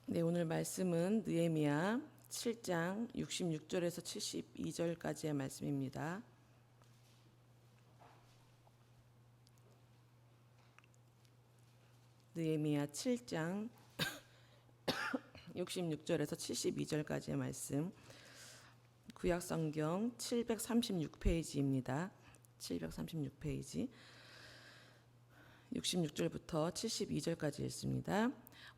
네, 오늘 말씀은 느헤미야 7장 66절에서 72절까지의 말씀입니다. 느헤미야 7장 66절에서 72절까지의 말씀. 구약성경 736페이지입니다. 736페이지 66절부터 72절까지 읽습니다.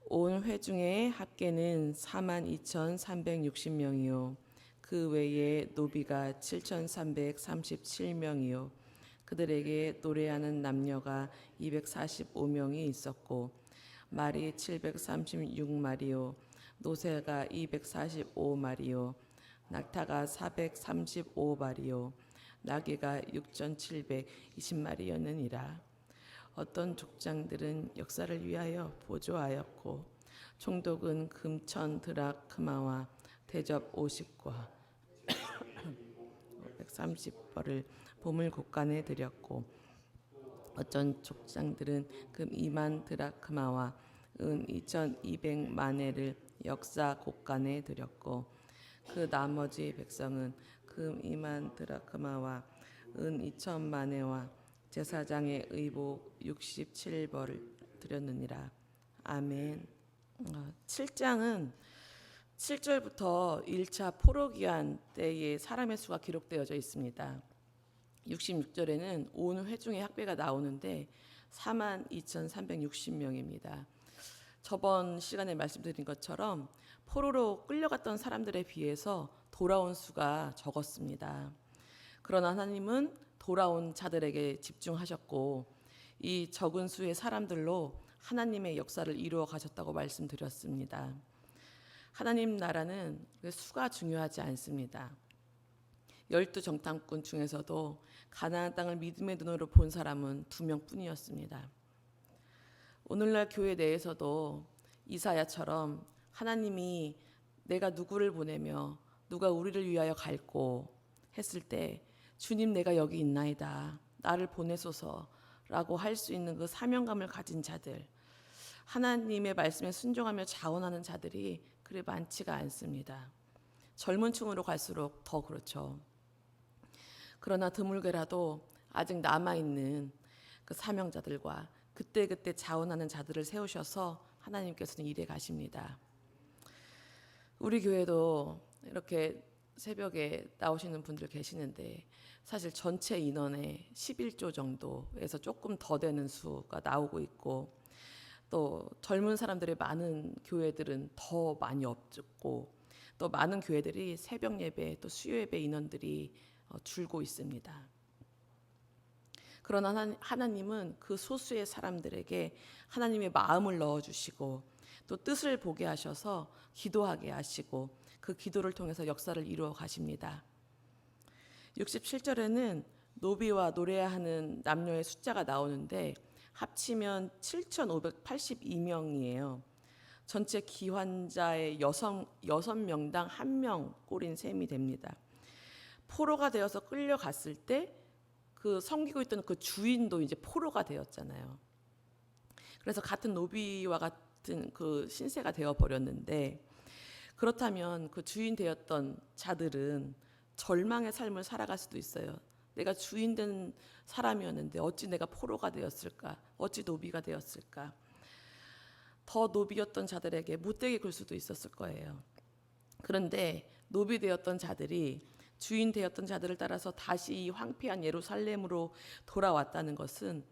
온 회중의 합계는 42,360명이요 그 외에 노비가 7,337명이요 그들에게 노래하는 남녀가 245명이 있었고 말이 736마리요 노새가 245마리요 낙타가 435마리요 나귀가 6,720마리였느니라. 어떤 족장들은 역사를 위하여 보조하였고 총독은 금천 드라크마와 대접 50과 530벌을 보물 곡간에 드렸고 어떤 족장들은 금 2만 드라크마와 은 2,200만회를 역사 곡간에 드렸고 그 나머지 백성은 금 2만 드라크마와 은 2,000만회와 제사장의 의복 67벌을 드렸느니라. 아멘. 7장은 7절부터 1차 포로기한 때의 사람의 수가 기록되어져 있습니다. 66절에는 온 회중의 학배가 나오는데 42,360명입니다. 저번 시간에 말씀드린 것처럼 포로로 끌려갔던 사람들에 비해서 돌아온 수가 적었습니다. 그러나 하나님은 돌아온 자들에게 집중하셨고 이 적은 수의 사람들로 하나님의 역사를 이루어 가셨다고 말씀드렸습니다. 하나님 나라는 수가 중요하지 않습니다. 12정탐꾼 중에서도 가나안 땅을 믿음의 눈으로 본 사람은 2명뿐이었습니다. 오늘날 교회 내에서도 이사야처럼 하나님이 내가 누구를 보내며 누가 우리를 위하여 갈고 했을 때 주님 내가 여기 있나이다 나를 보내소서라고 할 수 있는 그 사명감을 가진 자들, 하나님의 말씀에 순종하며 자원하는 자들이 그리 많지가 않습니다. 젊은 층으로 갈수록 더 그렇죠. 그러나 드물게라도 아직 남아있는 그 사명자들과 그때그때 자원하는 자들을 세우셔서 하나님께서는 일해 가십니다. 우리 교회도 이렇게 새벽에 나오시는 분들 계시는데 사실 전체 인원의 11조 정도에서 조금 더 되는 수가 나오고 있고 또 젊은 사람들이 많은 교회들은 더 많이 없고 또 많은 교회들이 새벽 예배 또 수요 예배 인원들이 줄고 있습니다. 그러나 하나님은 그 소수의 사람들에게 하나님의 마음을 넣어주시고 또 뜻을 보게 하셔서 기도하게 하시고 그 기도를 통해서 역사를 이루어 가십니다. 67절에는 노비와 노래하는 남녀의 숫자가 나오는데 합치면 7,582명이에요. 전체 기환자의 6명당 1명 꼴인 셈이 됩니다. 포로가 되어서 끌려갔을 때 그 섬기고 있던 그 주인도 이제 포로가 되었잖아요. 그래서 같은 노비와 같은 그 신세가 되어 버렸는데 그렇다면 그 주인 되었던 자들은 절망의 삶을 살아갈 수도 있어요. 내가 주인 된 사람이었는데 어찌 내가 포로가 되었을까? 어찌 노비가 되었을까? 더 노비였던 자들에게 못되게 굴 수도 있었을 거예요. 그런데 노비 되었던 자들이 주인 되었던 자들을 따라서 다시 이 황폐한 예루살렘으로 돌아왔다는 것은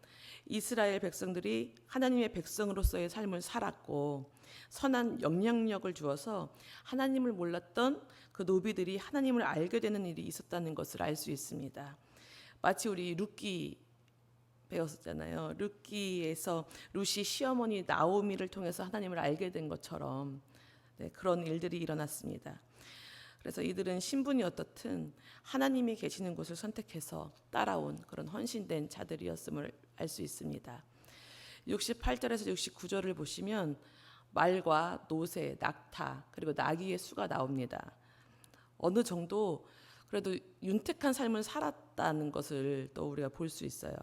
이스라엘 백성들이 하나님의 백성으로서의 삶을 살았고 선한 영향력을 주어서 하나님을 몰랐던 그 노비들이 하나님을 알게 되는 일이 있었다는 것을 알 수 있습니다. 마치 우리 룻기 배웠었잖아요. 룻기에서 룻이 시어머니 나오미를 통해서 하나님을 알게 된 것처럼 그런 일들이 일어났습니다. 그래서 이들은 신분이 어떻든 하나님이 계시는 곳을 선택해서 따라온 그런 헌신된 자들이었음을 알 수 있습니다. 68절에서 69절을 보시면 말과 노새, 낙타 그리고 나귀의 수가 나옵니다. 어느 정도 그래도 윤택한 삶을 살았다는 것을 또 우리가 볼 수 있어요.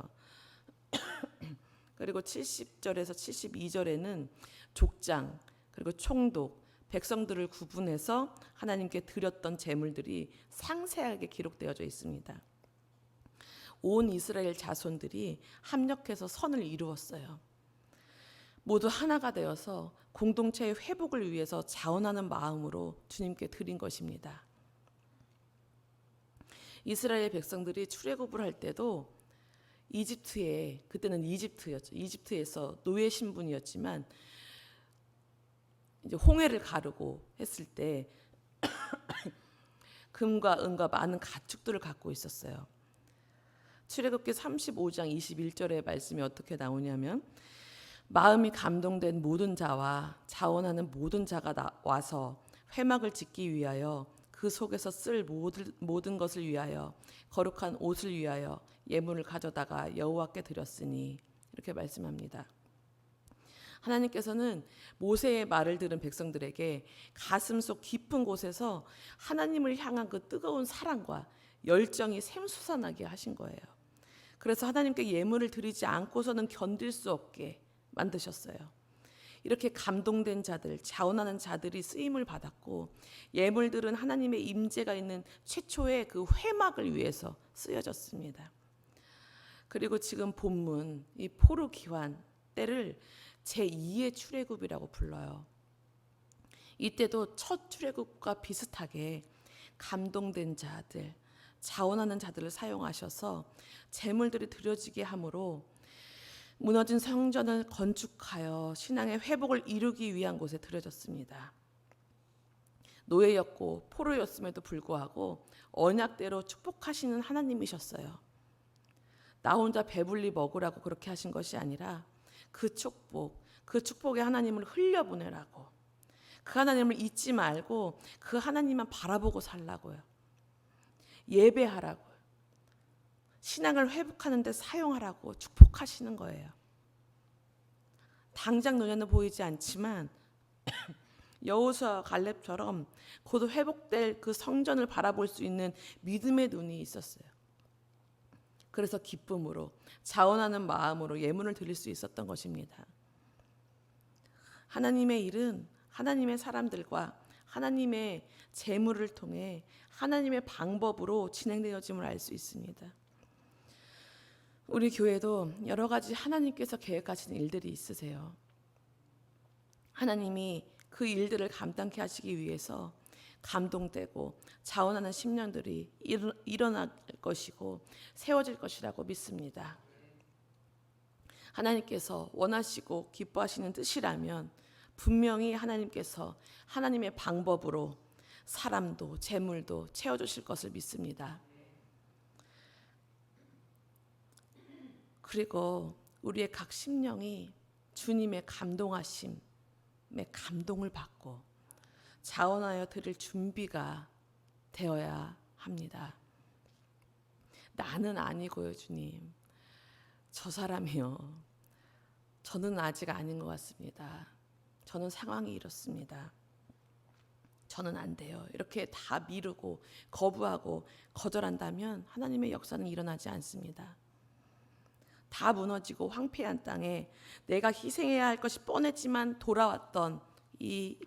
그리고 70절에서 72절에는 족장 그리고 총독 백성들을 구분해서 하나님께 드렸던 제물들이 상세하게 기록되어져 있습니다. 온 이스라엘 자손들이 합력해서 선을 이루었어요. 모두 하나가 되어서 공동체의 회복을 위해서 자원하는 마음으로 주님께 드린 것입니다. 이스라엘 백성들이 출애굽을 할 때도 이집트에, 그때는 이집트였죠. 이집트에서 노예 신분이었지만 이제 홍해를 가르고 했을 때 금과 은과 많은 가축들을 갖고 있었어요. 출애굽기 35장 21절의 말씀이 어떻게 나오냐면, 마음이 감동된 모든 자와 자원하는 모든 자가 와서 회막을 짓기 위하여 그 속에서 쓸 모든 것을 위하여 거룩한 옷을 위하여 예물을 가져다가 여호와께 드렸으니, 이렇게 말씀합니다. 하나님께서는 모세의 말을 들은 백성들에게 가슴속 깊은 곳에서 하나님을 향한 그 뜨거운 사랑과 열정이 샘솟아나게 하신 거예요. 그래서 하나님께 예물을 드리지 않고서는 견딜 수 없게 만드셨어요. 이렇게 감동된 자들, 자원하는 자들이 쓰임을 받았고, 예물들은 하나님의 임재가 있는 최초의 그 회막을 위해서 쓰여졌습니다. 그리고 지금 본문 이 포로 기환 때를 제2의 출애굽이라고 불러요. 이때도 첫 출애굽과 비슷하게 감동된 자들, 자원하는 자들을 사용하셔서 제물들이 드려지게 함으로 무너진 성전을 건축하여 신앙의 회복을 이루기 위한 곳에 드려졌습니다. 노예였고 포로였음에도 불구하고 언약대로 축복하시는 하나님이셨어요. 나 혼자 배불리 먹으라고 그렇게 하신 것이 아니라 그 축복의 하나님을 흘려보내라고, 그 하나님을 잊지 말고 그 하나님만 바라보고 살라고요. 예배하라고요. 신앙을 회복하는 데 사용하라고 축복하시는 거예요. 당장 눈에는 보이지 않지만 여호수아와 갈렙처럼 곧 회복될 그 성전을 바라볼 수 있는 믿음의 눈이 있었어요. 그래서 기쁨으로 자원하는 마음으로 예물을 드릴 수 있었던 것입니다. 하나님의 일은 하나님의 사람들과 하나님의 재물을 통해 하나님의 방법으로 진행되어짐을 알 수 있습니다. 우리 교회도 여러 가지 하나님께서 계획하시는 일들이 있으세요. 하나님이 그 일들을 감당케 하시기 위해서 감동되고 자원하는 심령들이 일어날 것이고 세워질 것이라고 믿습니다. 하나님께서 원하시고 기뻐하시는 뜻이라면 분명히 하나님께서 하나님의 방법으로 사람도 재물도 채워주실 것을 믿습니다. 그리고 우리의 각 심령이 주님의 감동하심에 감동을 받고 자원하여 드릴 준비가 되어야 합니다. 나는 아니고요, 주님. 저 사람이요. 저는 아직 아닌 것 같습니다. 저는 상황이 이렇습니다. 저는 안 돼요. 이렇게 다 미루고 거부하고 거절한다면 하나님의 역사는 일어나지 않습니다. 다 무너지고 황폐한 땅에 내가 희생해야 할 것이 뻔했지만 돌아왔던 이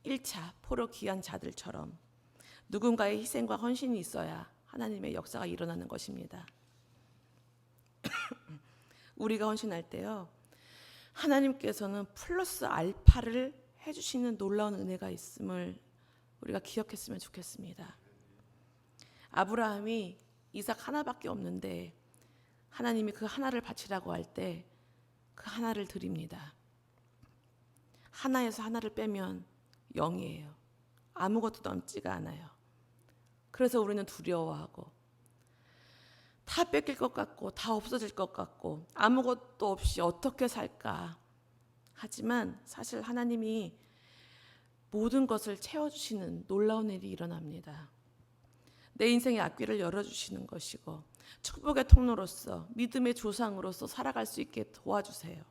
1차 포로 귀한 자들처럼 누군가의 희생과 헌신이 있어야 하나님의 역사가 일어나는 것입니다. 우리가 헌신할 때요, 하나님께서는 플러스 알파를 해주시는 놀라운 은혜가 있음을 우리가 기억했으면 좋겠습니다. 아브라함이 이삭 하나밖에 없는데 하나님이 그 하나를 바치라고 할 때 그 하나를 드립니다. 하나에서 하나를 빼면 0이에요. 아무것도 남지가 않아요. 그래서 우리는 두려워하고 다 뺏길 것 같고 다 없어질 것 같고 아무것도 없이 어떻게 살까. 하지만 사실 하나님이 모든 것을 채워주시는 놀라운 일이 일어납니다. 내 인생의 앞길을 열어주시는 것이고 축복의 통로로서 믿음의 조상으로서 살아갈 수 있게 도와주세요.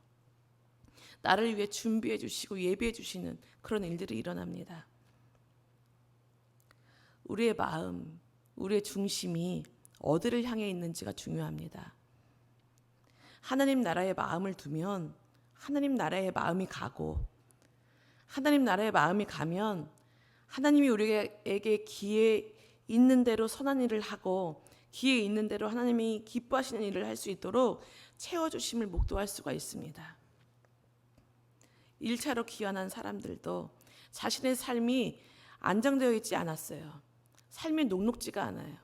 나를 위해 준비해 주시고 예비해 주시는 그런 일들이 일어납니다. 우리의 마음, 우리의 중심이 어디를 향해 있는지가 중요합니다. 하나님 나라에 마음을 두면 하나님 나라에 마음이 가고, 하나님 나라의 마음이 가면 하나님이 우리에게 기회 있는 대로 선한 일을 하고 기회 있는 대로 하나님이 기뻐하시는 일을 할 수 있도록 채워주심을 목도할 수가 있습니다. 1차로 귀환한 사람들도 자신의 삶이 안정되어 있지 않았어요. 삶이 녹록지가 않아요.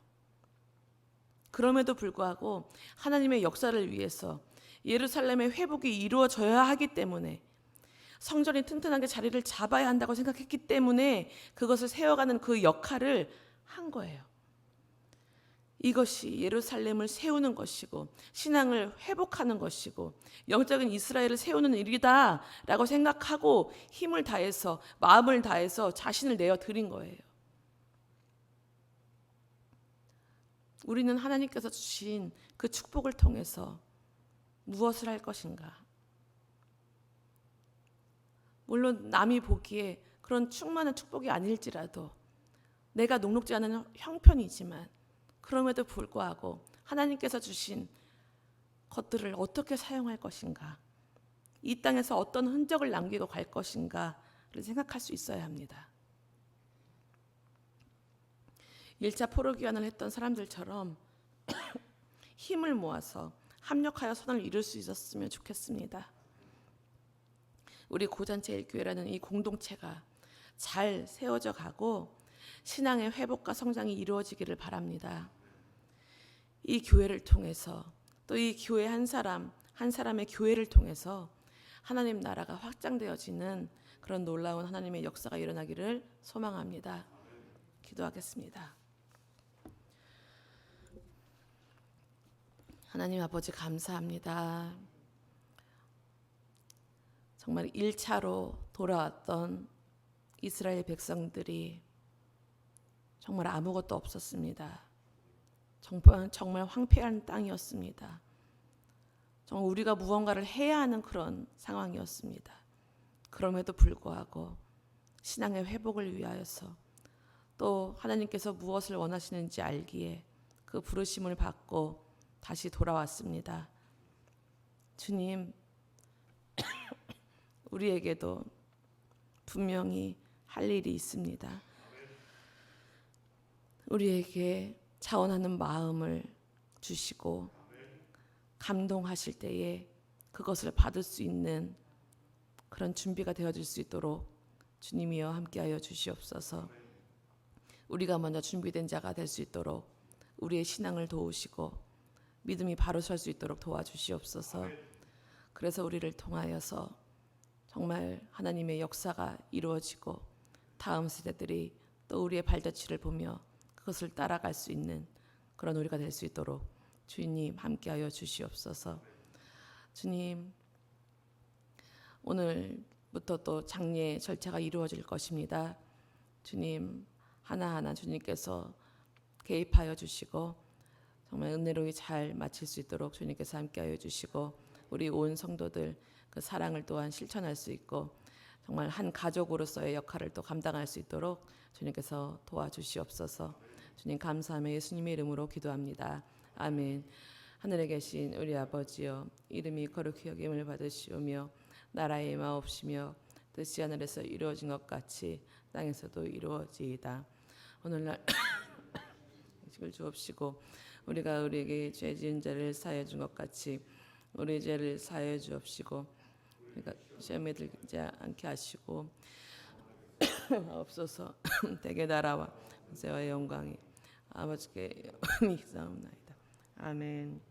그럼에도 불구하고 하나님의 역사를 위해서 예루살렘의 회복이 이루어져야 하기 때문에 성전이 튼튼하게 자리를 잡아야 한다고 생각했기 때문에 그것을 세워가는 그 역할을 한 거예요. 이것이 예루살렘을 세우는 것이고 신앙을 회복하는 것이고 영적인 이스라엘을 세우는 일이다라고 생각하고 힘을 다해서 마음을 다해서 자신을 내어 드린 거예요. 우리는 하나님께서 주신 그 축복을 통해서 무엇을 할 것인가? 물론 남이 보기에 그런 충만한 축복이 아닐지라도 내가 녹록지 않은 형편이지만 그럼에도 불구하고 하나님께서 주신 것들을 어떻게 사용할 것인가? 이 땅에서 어떤 흔적을 남기고 갈 것인가를 생각할 수 있어야 합니다. 1차 포로 귀환을 했던 사람들처럼 힘을 모아서 합력하여 선을 이룰 수 있었으면 좋겠습니다. 우리 고잔제일교회라는 이 공동체가 잘 세워져 가고 신앙의 회복과 성장이 이루어지기를 바랍니다. 이 교회를 통해서 또 이 교회 한 사람 한 사람의 교회를 통해서 하나님 나라가 확장되어지는 그런 놀라운 하나님의 역사가 일어나기를 소망합니다. 기도하겠습니다. 하나님 아버지 감사합니다. 정말 1차로 돌아왔던 이스라엘 백성들이 정말 아무것도 없었습니다. 정말 황폐한 땅이었습니다. 정말 우리가 무언가를 해야 하는 그런 상황이었습니다. 그럼에도 불구하고 신앙의 회복을 위하여서 또 하나님께서 무엇을 원하시는지 알기에 그 부르심을 받고 다시 돌아왔습니다. 주님, 우리에게도 분명히 할 일이 있습니다. 우리에게 자원하는 마음을 주시고 감동하실 때에 그것을 받을 수 있는 그런 준비가 되어질 수 있도록 주님이여 함께하여 주시옵소서. 우리가 먼저 준비된 자가 될 수 있도록 우리의 신앙을 도우시고 믿음이 바로 설 수 있도록 도와주시옵소서. 그래서 우리를 통하여서 정말 하나님의 역사가 이루어지고 다음 세대들이 또 우리의 발자취를 보며 그것을 따라갈 수 있는 그런 우리가 될 수 있도록 주님 함께하여 주시옵소서. 주님, 오늘부터 또 장례 절차가 이루어질 것입니다. 주님, 하나하나 주님께서 개입하여 주시고 정말 은혜로이 잘 마칠 수 있도록 주님께서 함께하여 주시고 우리 온 성도들 그 사랑을 또한 실천할 수 있고 정말 한 가족으로서의 역할을 또 감당할 수 있도록 주님께서 도와주시옵소서. 주님 감사하며 예수님의 이름으로 기도합니다. 아멘. 하늘에 계신 우리 아버지여, 이름이 거룩히 여김을 받으시오며 나라의 마옵시며 뜻이 하늘에서 이루어진 것 같이 땅에서도 이루어지이다. 오늘날 음식을 주옵시고 우리가 우리에게 죄 지은 자를 사하여 준 것 같이 우리 죄를 사하여 주옵시고 우리가 시험에 들지 않게 하시고 없어서 대개 나라와 권세와 영광이 아버지께 있사옵나이다. 아멘.